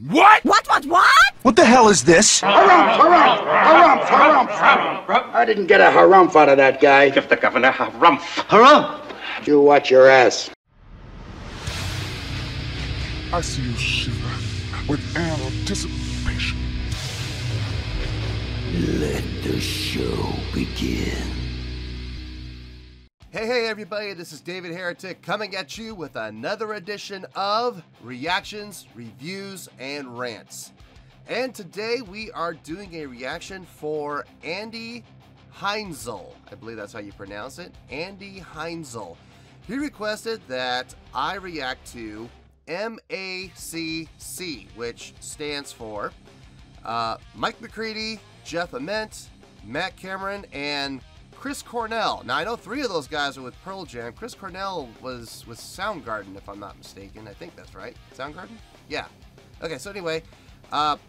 What? What? What the hell is this? Harumph. I didn't get a harumph out of that guy. Give the governor harumph. Harumph? You watch your ass. I see you shiver with anticipation. Let the show begin. Hey everybody, this is David Heretic coming at you with another edition of Reactions, Reviews, and Rants. And today we are doing a reaction for Andy Heinzel. I believe that's how you pronounce it. Andy Heinzel. He requested that I react to M.A.C.C, which stands for Mike McCready, Jeff Ament, Matt Cameron, and Chris Cornell. Now, I know three of those guys are with Pearl Jam. Chris Cornell was with Soundgarden, if I'm not mistaken. I think that's right. Soundgarden? Yeah. Okay, so anyway,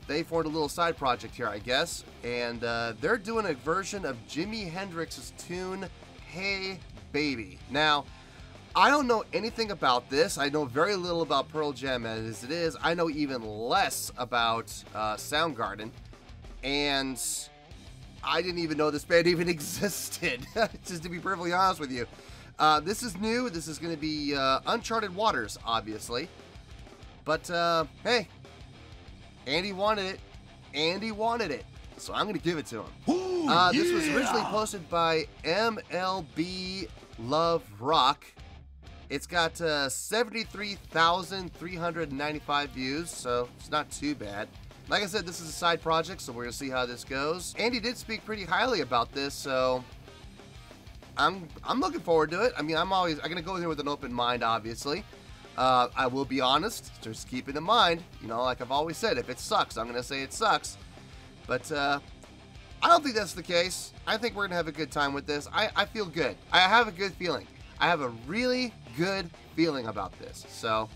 they formed a little side project here, I guess. And they're doing a version of Jimi Hendrix's tune, Hey Baby. Now, I don't know anything about this. I know very little about Pearl Jam as it is. I know even less about Soundgarden. And I didn't even know this band even existed, just to be perfectly honest with you. This is new. This is going to be uncharted waters, obviously. But, hey, Andy wanted it. Andy wanted it. So I'm going to give it to him. Ooh, this was originally posted by MLB Love Rock. It's got 73,395 views, so it's not too bad. Like I said, this is a side project, so we're going to see how this goes. Andy did speak pretty highly about this, so I'm looking forward to it. I mean, I'm going to go in here with an open mind, obviously. I will be honest, just keep it in mind, you know, like I've always said, if it sucks, I'm going to say it sucks. But I don't think that's the case. I think we're going to have a good time with this. I feel good. I have a good feeling. I have a really good feeling about this. So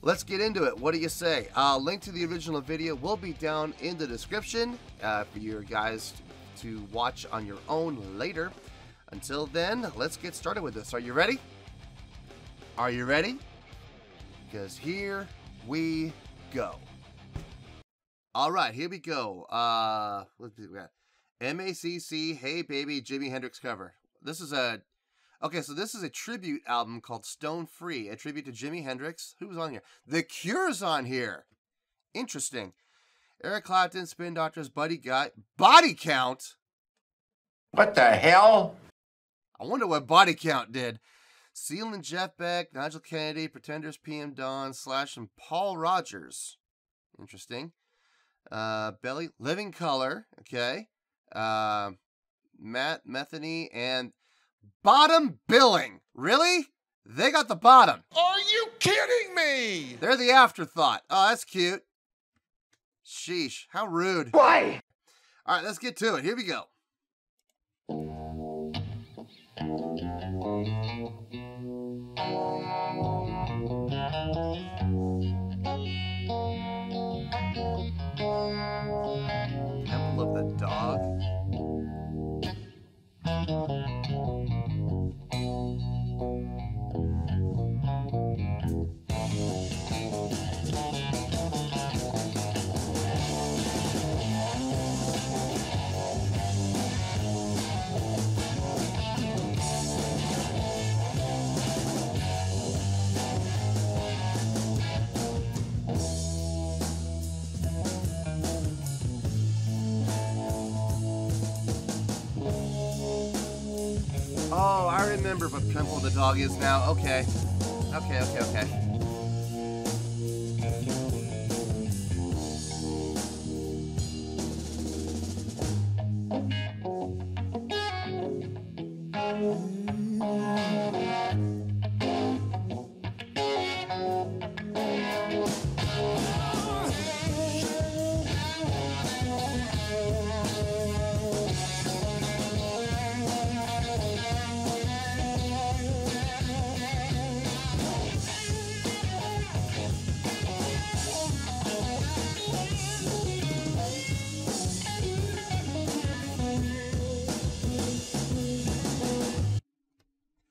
let's get into it. What do you say? Link to the original video will be down in the description for you guys to watch on your own later. Until then, let's get started with this. Are you ready? Are you ready? Because here we go. All right, here we go. Let's see, we got M.A.C.C. Hey Baby Jimi Hendrix cover. This is a this is a tribute album called Stone Free, a tribute to Jimi Hendrix. Who's on here? The Cure's on here. Interesting. Eric Clapton, Spin Doctors, Buddy Guy. Body Count? What the hell? I wonder what Body Count did. Seal and Jeff Beck, Nigel Kennedy, Pretenders, PM Dawn, Slash, and Paul Rogers. Interesting. Belly, Living Color, okay. Matt Metheny, and Bottom Billing. Really? They got the bottom. Are you kidding me? They're the afterthought. Oh, that's cute. Sheesh, how rude. Why? All right, let's get to it. Here we go. Temple of the Dog. Oh, I remember what Temple of the Dog is now. Okay. Okay.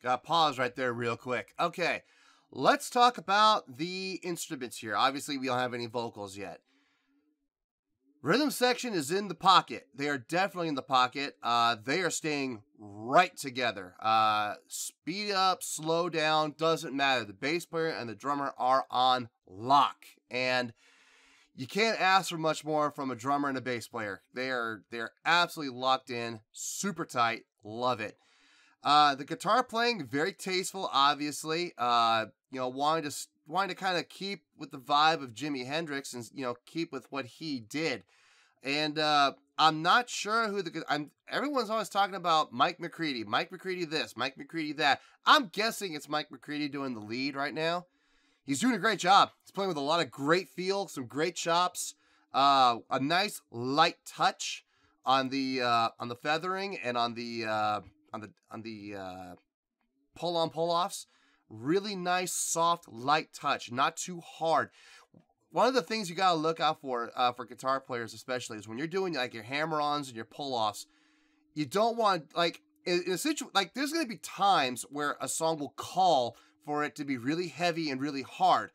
Got to pause right there real quick. Okay, let's talk about the instruments here. Obviously, we don't have any vocals yet. Rhythm section is in the pocket. They are definitely in the pocket. They are staying right together. Speed up, slow down, doesn't matter. The bass player and the drummer are on lock. And you can't ask for much more from a drummer and a bass player. They're absolutely locked in, super tight. Love it. The guitar playing, very tasteful, obviously. Wanting to kind of keep with the vibe of Jimi Hendrix and, keep with what he did. And I'm not sure who everyone's always talking about Mike McCready. Mike McCready this, Mike McCready that. I'm guessing it's Mike McCready doing the lead right now. He's doing a great job. He's playing with a lot of great feel, some great chops, a nice light touch on the feathering and on the pull-on pull-offs. Really nice, soft, light touch, not too hard. One of the things you gotta look out for guitar players especially is when you're doing like your hammer-ons and your pull-offs, you don't want, in a situation, there's gonna be times where a song will call for it to be really heavy and really hard.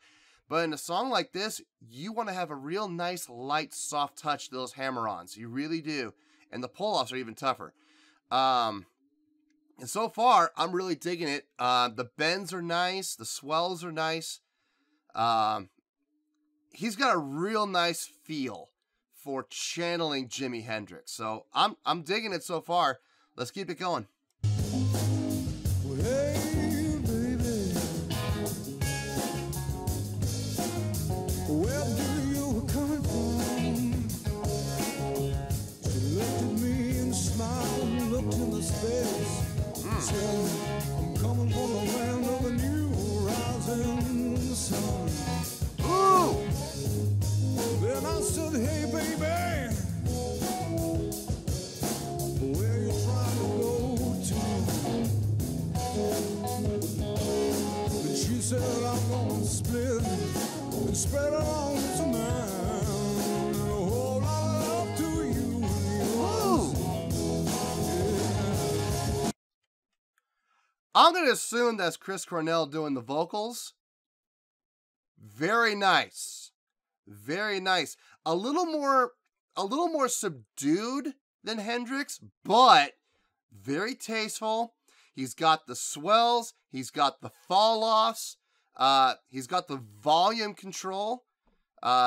But in a song like this, you want to have a real nice, light, soft touch to those hammer-ons. You really do. And the pull-offs are even tougher. And so far, I'm really digging it. The bends are nice. The swells are nice. He's got a real nice feel for channeling Jimi Hendrix. So I'm digging it so far. Let's keep it going. Where do you come from? She looked at me and smiled and looked in the space. Said, I'm coming from the land of the new rising sun. Ooh! Then I said, hey baby, where you trying to go to? And she said, I'm gonna split and spread it on to man, and a whole lot of love to you and yours. Yeah. I'm going to assume that's Chris Cornell doing the vocals. Very nice. Very nice. A little more subdued than Hendrix, but very tasteful. He's got the swells. He's got the fall-offs. He's got the volume control.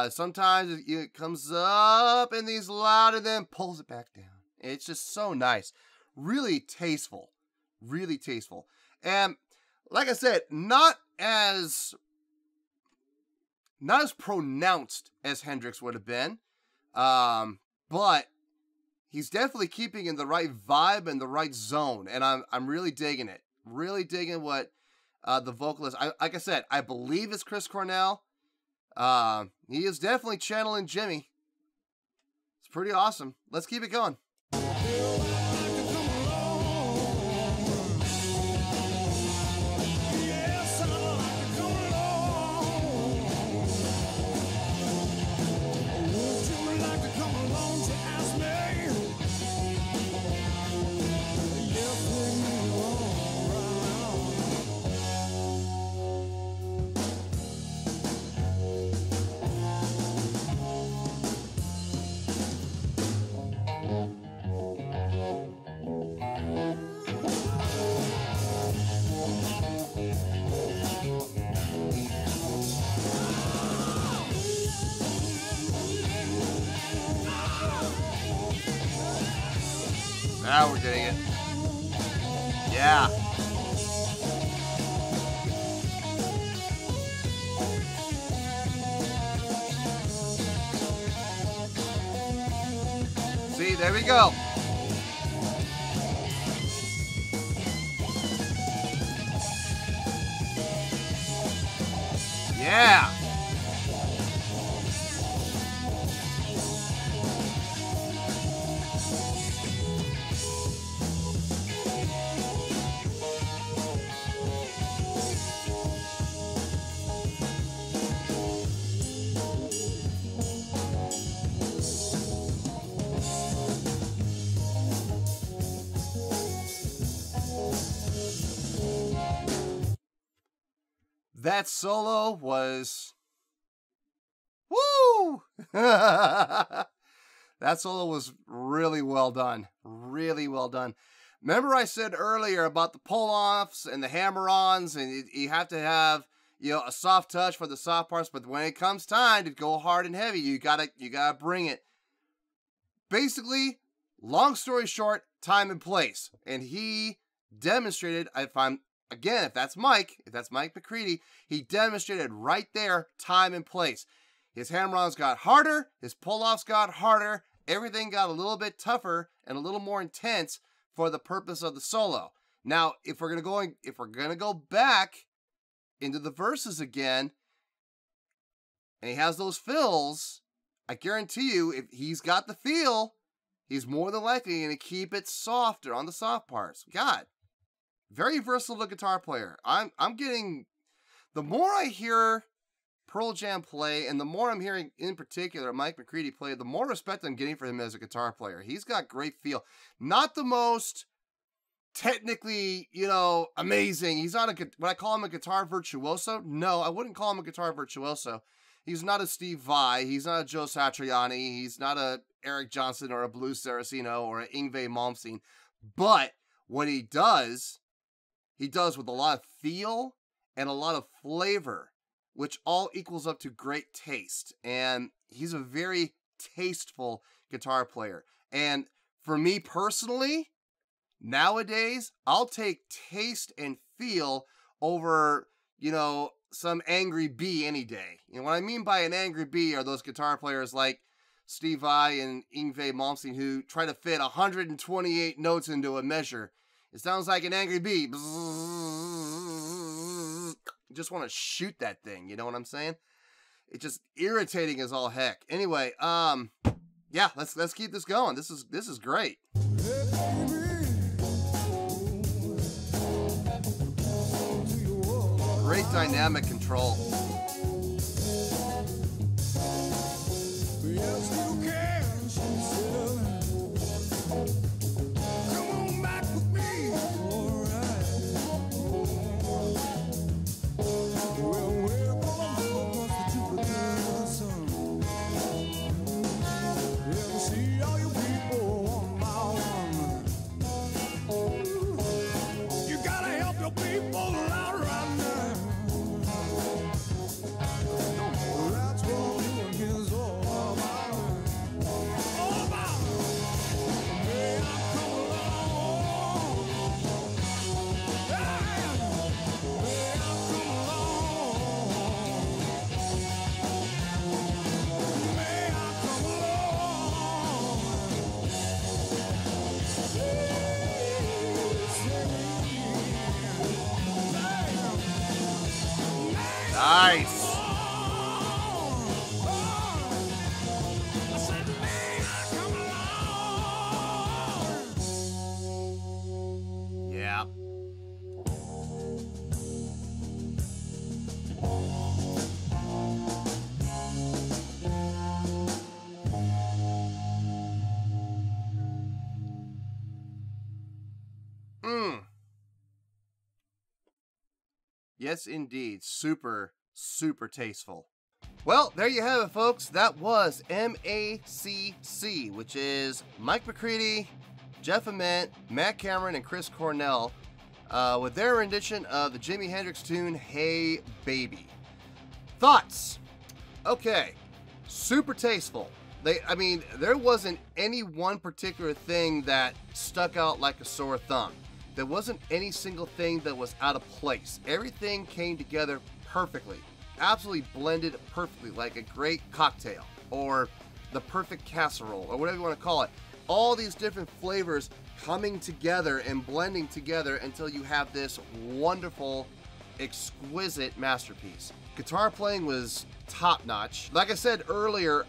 Sometimes it comes up and he's loud and then pulls it back down. It's just so nice. Really tasteful. Really tasteful. And like I said, not as pronounced as Hendrix would have been. But he's definitely keeping in the right vibe and the right zone. And I'm really digging it. Really digging what the vocalist, like I said, I believe it's Chris Cornell. He is definitely channeling Jimi. It's pretty awesome. Let's keep it going. Now we're getting it. Yeah. See, there we go. Yeah. That solo was... Woo! That solo was really well done. Really well done. Remember I said earlier about the pull-offs and the hammer-ons, and you have to have, you know, a soft touch for the soft parts, but when it comes time to go hard and heavy, you gotta bring it. Basically, long story short, time and place. And he demonstrated, if that's Mike McCready, he demonstrated right there, time and place. His hammer-ons got harder, his pull-offs got harder, everything got a little bit tougher and a little more intense for the purpose of the solo. Now, if we're gonna go back into the verses again, and he has those fills, I guarantee you, if he's got the feel, he's more than likely gonna keep it softer on the soft parts. God, very versatile guitar player. I'm getting, the more I hear Pearl Jam play, and the more I'm hearing in particular Mike McCready play, the more respect I'm getting for him as a guitar player. He's got great feel. Not the most technically, you know, amazing. He's not would I call him a guitar virtuoso? No, I wouldn't call him a guitar virtuoso. He's not a Steve Vai. He's not a Joe Satriani. He's not a Eric Johnson or a Blue Saraceno or an Yngwie Malmsteen. But what he does with a lot of feel and a lot of flavor, which all equals up to great taste. And he's a very tasteful guitar player. And for me personally, nowadays, I'll take taste and feel over, you know, some angry bee any day. And what I mean by an angry bee are those guitar players like Steve Vai and Yngwie Malmsteen who try to fit 128 notes into a measure. It sounds like an angry bee. You just want to shoot that thing, you know what I'm saying? It's just irritating as all heck. Anyway, yeah, let's keep this going. This is great. Great dynamic control. Yes, you can, she said. Come on back with me, all right. Well, we're gonna go across the Jupiter sun. Yeah, see all you people one by one. You gotta help your people out right now. That's what doing is all about. All about. May I come along? May I come along? May I come along? Nice. Yeah. Yes, indeed. Super, super tasteful. Well, there you have it, folks. That was M.A.C.C., which is Mike McCready, Jeff Ament, Matt Cameron, and Chris Cornell, with their rendition of the Jimi Hendrix tune, Hey Baby. Thoughts? Okay, super tasteful. I mean, there wasn't any one particular thing that stuck out like a sore thumb. There wasn't any single thing that was out of place. Everything came together perfectly. Absolutely blended perfectly, like a great cocktail or the perfect casserole or whatever you want to call it. All these different flavors coming together and blending together until you have this wonderful, exquisite masterpiece. Guitar playing was top-notch. Like I said earlier,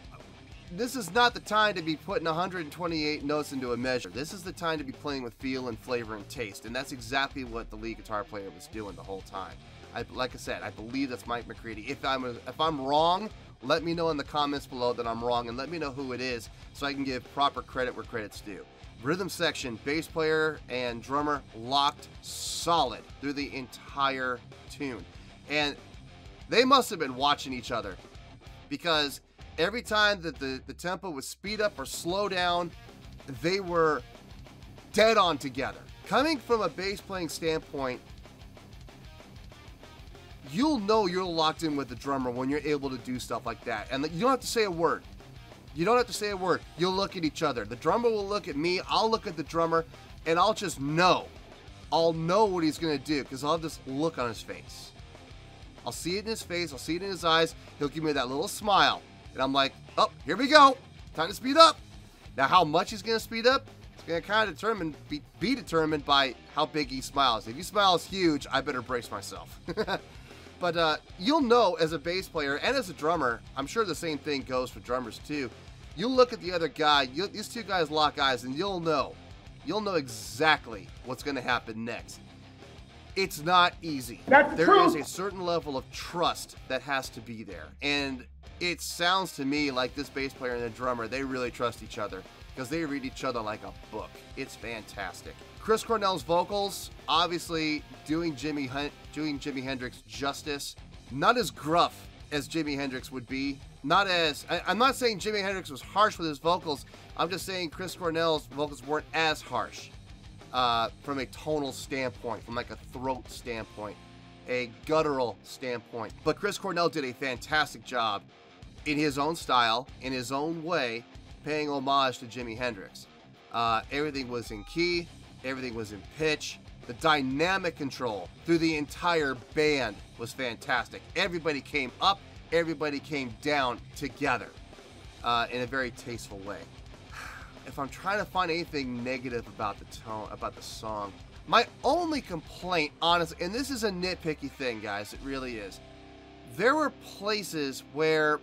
this is not the time to be putting 128 notes into a measure. This is the time to be playing with feel and flavor and taste, and that's exactly what the lead guitar player was doing the whole time. Like I said, I believe that's Mike McCready. If I'm wrong, let me know in the comments below that I'm wrong, and let me know who it is so I can give proper credit where credit's due. Rhythm section, bass player and drummer locked solid through the entire tune. And They must have been watching each other, because every time that the tempo would speed up or slow down, they were dead on together. Coming from a bass playing standpoint, you'll know you're locked in with the drummer when you're able to do stuff like that. And you don't have to say a word. You don't have to say a word. You'll look at each other. The drummer will look at me, I'll look at the drummer, and I'll just know. I'll know what he's gonna do, because I'll have this look on his face. I'll see it in his face, I'll see it in his eyes, he'll give me that little smile. And I'm like, oh, here we go. Time to speed up. Now, how much he's gonna speed up, it's gonna kind of be determined by how big he smiles. If he smiles huge, I better brace myself. But you'll know as a bass player and as a drummer, I'm sure the same thing goes for drummers too. You'll look at the other guy, these two guys lock eyes, and you'll know exactly what's going to happen next. It's not easy. There is a certain level of trust that has to be there. And it sounds to me like this bass player and the drummer, they really trust each other, because they read each other like a book. It's fantastic. Chris Cornell's vocals, obviously doing Jimi Hendrix justice. Not as gruff as Jimi Hendrix would be. I'm not saying Jimi Hendrix was harsh with his vocals. I'm just saying Chris Cornell's vocals weren't as harsh from a tonal standpoint, from like a throat standpoint, a guttural standpoint. But Chris Cornell did a fantastic job in his own style, in his own way, paying homage to Jimi Hendrix. Everything was in key, everything was in pitch. The dynamic control through the entire band was fantastic. Everybody came up, everybody came down together in a very tasteful way. If I'm trying to find anything negative about the tone, about the song, my only complaint, honestly, and this is a nitpicky thing, guys, it really is. There were places where,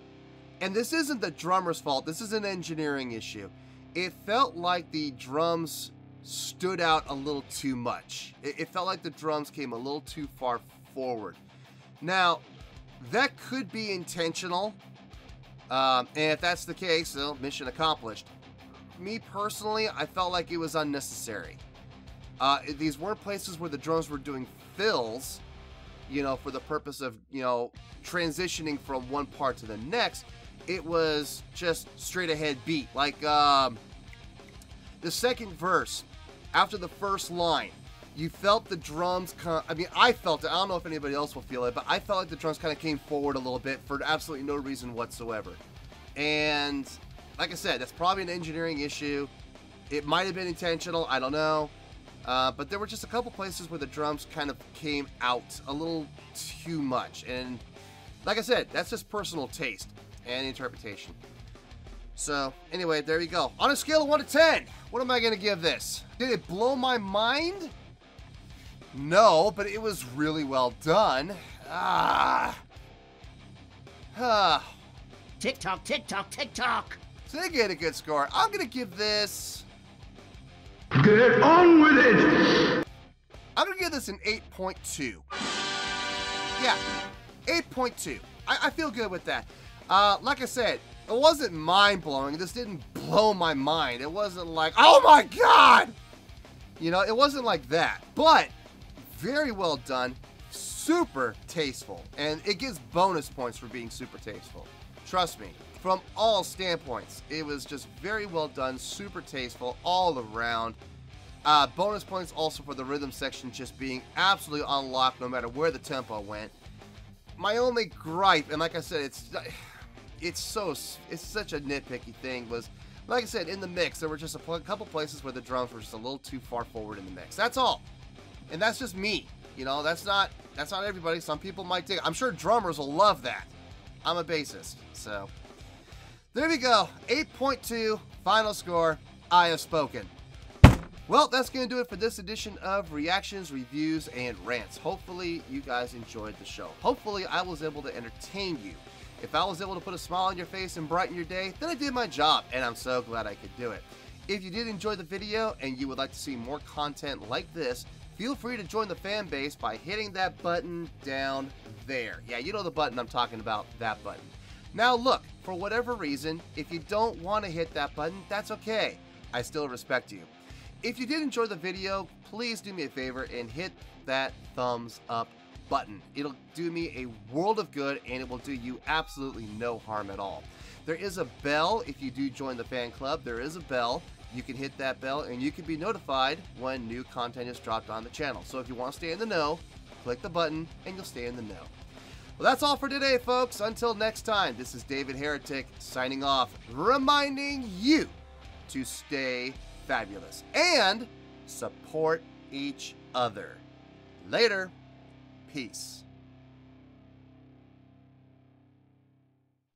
and this isn't the drummer's fault, this is an engineering issue. It felt like the drums stood out a little too much. It felt like the drums came a little too far forward. Now, that could be intentional, and if that's the case, well, mission accomplished. Me personally, I felt like it was unnecessary. These weren't places where the drums were doing fills, you know, for the purpose of, you know, transitioning from one part to the next. It was just straight ahead beat. Like, the second verse, after the first line, you felt the drums I felt it. I don't know if anybody else will feel it, but I felt like the drums kind of came forward a little bit for absolutely no reason whatsoever. And like I said, that's probably an engineering issue. It might have been intentional, I don't know. But there were just a couple places where the drums kind of came out a little too much. And like I said, that's just personal taste and interpretation. So anyway, there you go. On a scale of 1 to 10, what am I going to give this? Did it blow my mind? No, but it was really well done. Tick tock, tick tock, tick tock. So they get a good score. I'm going to give this... Get on with it! I'm going to give this an 8.2. Yeah, 8.2. I feel good with that. Like I said, it wasn't mind-blowing. This didn't blow my mind. It wasn't like, oh my god! You know, it wasn't like that. But, very well done. Super tasteful. And it gives bonus points for being super tasteful. Trust me. From all standpoints, it was just very well done, super tasteful all around. Bonus points also for the rhythm section just being absolutely unlocked no matter where the tempo went. My only gripe, and like I said, it's such a nitpicky thing, was, like I said, in the mix, there were just a couple places where the drums were just a little too far forward in the mix. That's all. And that's just me. You know, that's not everybody. Some people might dig it. I'm sure drummers will love that. I'm a bassist, so... There we go, 8.2, final score, I have spoken. Well, that's going to do it for this edition of Reactions, Reviews, and Rants. Hopefully, you guys enjoyed the show. Hopefully, I was able to entertain you. If I was able to put a smile on your face and brighten your day, then I did my job, and I'm so glad I could do it. If you did enjoy the video and you would like to see more content like this, feel free to join the fan base by hitting that button down there. Yeah, you know the button I'm talking about, that button. Now look, for whatever reason, if you don't want to hit that button, that's okay. I still respect you. If you did enjoy the video, please do me a favor and hit that thumbs up button. It'll do me a world of good, and it will do you absolutely no harm at all. There is a bell if you do join the fan club. There is a bell. You can hit that bell, and you can be notified when new content is dropped on the channel. So if you want to stay in the know, click the button, and you'll stay in the know. Well, that's all for today, folks. Until next time, this is David Heretic signing off, reminding you to stay fabulous and support each other. Later. Peace.